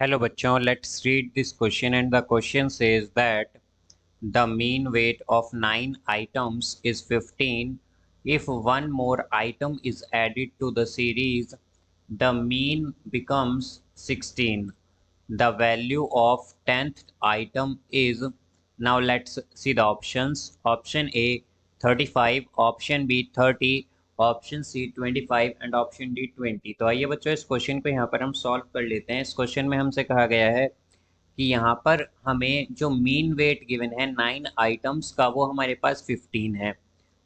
Hello बच्चों, let's read this question and the question says that the mean weight of 9 items is 15. If one more item is added to the series, the mean becomes 16. The value of 10th item is, now let's see the options. Option A 35, option B 30, option C 25 and option D 20। तो आइए बच्चों इस question को यहाँ पर हम solve कर लेते हैं। इस क्वेश्चन में हमसे कहा गया है कि यहाँ पर हमें जो मीन वेट गिवन है 9 आइटम्स का वो हमारे पास 15 है,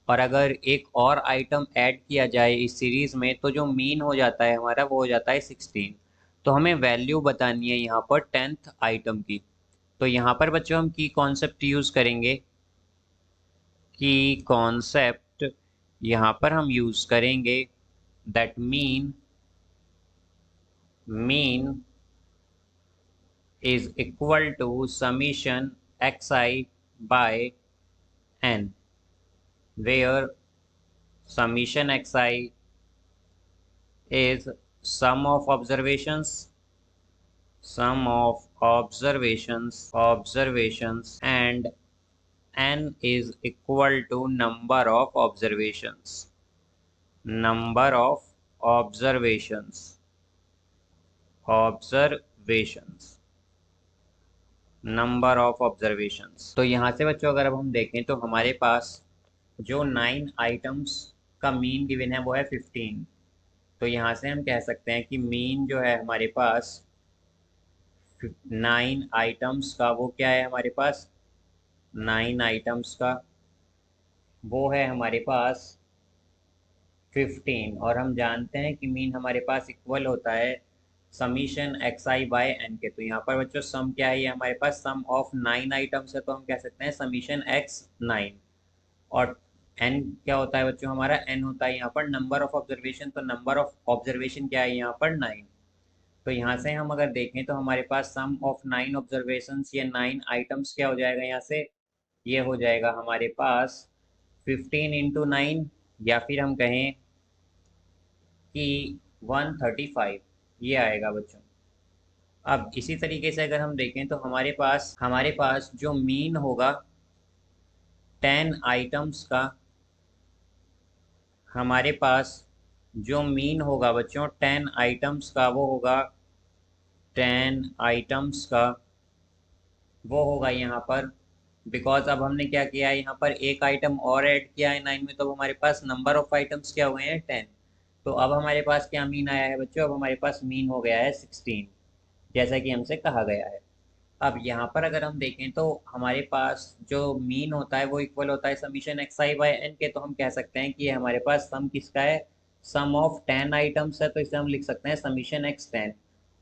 और अगर एक और आइटम ऐड किया जाए इस सीरीज में तो जो मीन हो जाता है हमारा वो हो जाता है 16। तो हमें वैल्यू बतानी है यहाँ पर 10th आइटम की। तो यहाँ पर बच्चों हम की कॉन्सेप्ट यूज़ करेंगे। की कॉन्सेप्ट यहाँ पर हम यूज़ करेंगे that mean is equal to summation xi by n, where summation xi is sum of observations and n is equal to number of observations number of observations. तो यहाँ से बच्चों अगर अब हम देखें तो हमारे पास जो 9 आइटम्स का मीन गिवन है वो है 15। तो यहाँ से हम कह सकते हैं कि मीन जो है हमारे पास 9 आइटम्स का वो क्या है हमारे पास 9 आइटम्स का वो है हमारे पास 15, और हम जानते हैं कि मीन हमारे पास इक्वल होता है समीशन एक्स आई बाय एन के। तो यहाँ पर बच्चों सम क्या है, ये हमारे पास सम ऑफ 9 आइटम्स है, तो हम कह सकते हैं समीशन एक्स 9। और एन क्या होता है बच्चों, हमारा एन होता है यहाँ पर नंबर ऑफ ऑब्जर्वेशन। तो नंबर ऑफ ऑब्जर्वेशन क्या है यहाँ पर 9। तो यहाँ से हम अगर देखें तो हमारे पास सम ऑफ 9 ऑब्जर्वेशन या 9 आइटम्स क्या हो जाएगा, यहाँ से ये हो जाएगा हमारे पास 15 इंटू 9, या फिर हम कहें कि 135 ये आएगा बच्चों। अब इसी तरीके से अगर हम देखें तो हमारे पास जो मीन होगा 10 आइटम्स का, हमारे पास जो मीन होगा बच्चों 10 आइटम्स का वो होगा 10 आइटम्स का वो होगा यहाँ पर, बिकॉज अब हमने क्या किया है यहाँ पर एक आइटम और ऐड किया है 9 में, तो हमारे पास नंबर ऑफ आइटम्स क्या हुए हैं 10। तो अब हमारे पास क्या मीन आया है बच्चों, अब हमारे पास मीन हो गया है 16, जैसा कि हमसे कहा गया है। अब यहाँ पर अगर हम देखें तो हमारे पास जो मीन होता है वो इक्वल होता है समीशन एक्स आई बाय एन के। तो हम कह सकते हैं कि ये हमारे पास सम किसका है, सम ऑफ 10 आइटम्स है, तो इसे हम लिख सकते हैं समीशन एक्स 10।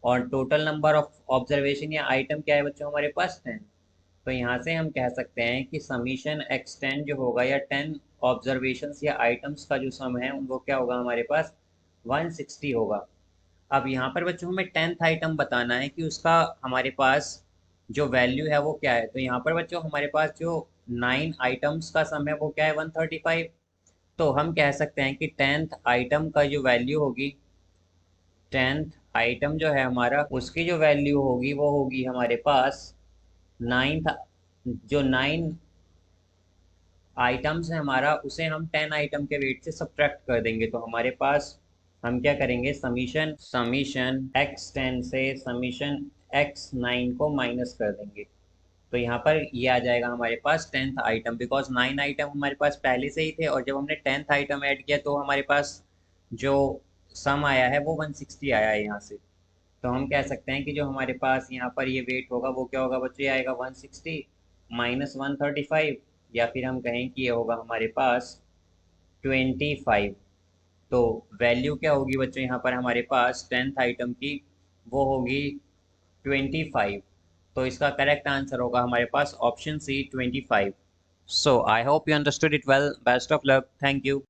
और टोटल नंबर ऑफ ऑब्जर्वेशन या आइटम क्या है बच्चों हमारे पास 10। तो यहाँ से हम कह सकते हैं कि समीशन एक्स 10 जो होगा या 10 ऑब्जर्वेशंस या आइटम्स का जो सम है उनको क्या होगा हमारे पास 160 होगा। अब यहाँ पर बच्चों हमें 10th आइटम बताना है कि उसका हमारे पास जो वैल्यू है वो क्या है। तो यहाँ पर बच्चों हमारे पास जो 9 आइटम्स का सम है वो क्या है 135। तो हम कह सकते हैं कि 10th आइटम का जो वैल्यू होगी, 10th आइटम जो है हमारा उसकी जो वैल्यू होगी वो होगी हमारे पास 9th, जो 9 आइटम्स है हमारा उसे हम 10 आइटम के वेट से सब्ट्रैक्ट कर देंगे। तो हमारे पास हम क्या करेंगे, समीशन एक्स 10 से समीशन एक्स 9 को माइनस कर देंगे। तो यहाँ पर ये आ जाएगा हमारे पास 10th आइटम, बिकॉज 9 आइटम हमारे पास पहले से ही थे, और जब हमने 10th आइटम ऐड किया तो हमारे पास जो सम आया है वो 160 आया है यहाँ से। तो हम कह सकते हैं कि जो हमारे पास यहाँ पर ये वेट होगा वो क्या होगा बच्चों, ये आएगा 160 माइनस 135, या फिर हम कहें कि ये होगा हमारे पास 25। तो वैल्यू क्या होगी बच्चों यहाँ पर हमारे पास 10th आइटम की, वो होगी 25। तो इसका करेक्ट आंसर होगा हमारे पास option C 25। So I hope you understood it well. Best of luck. Thank you.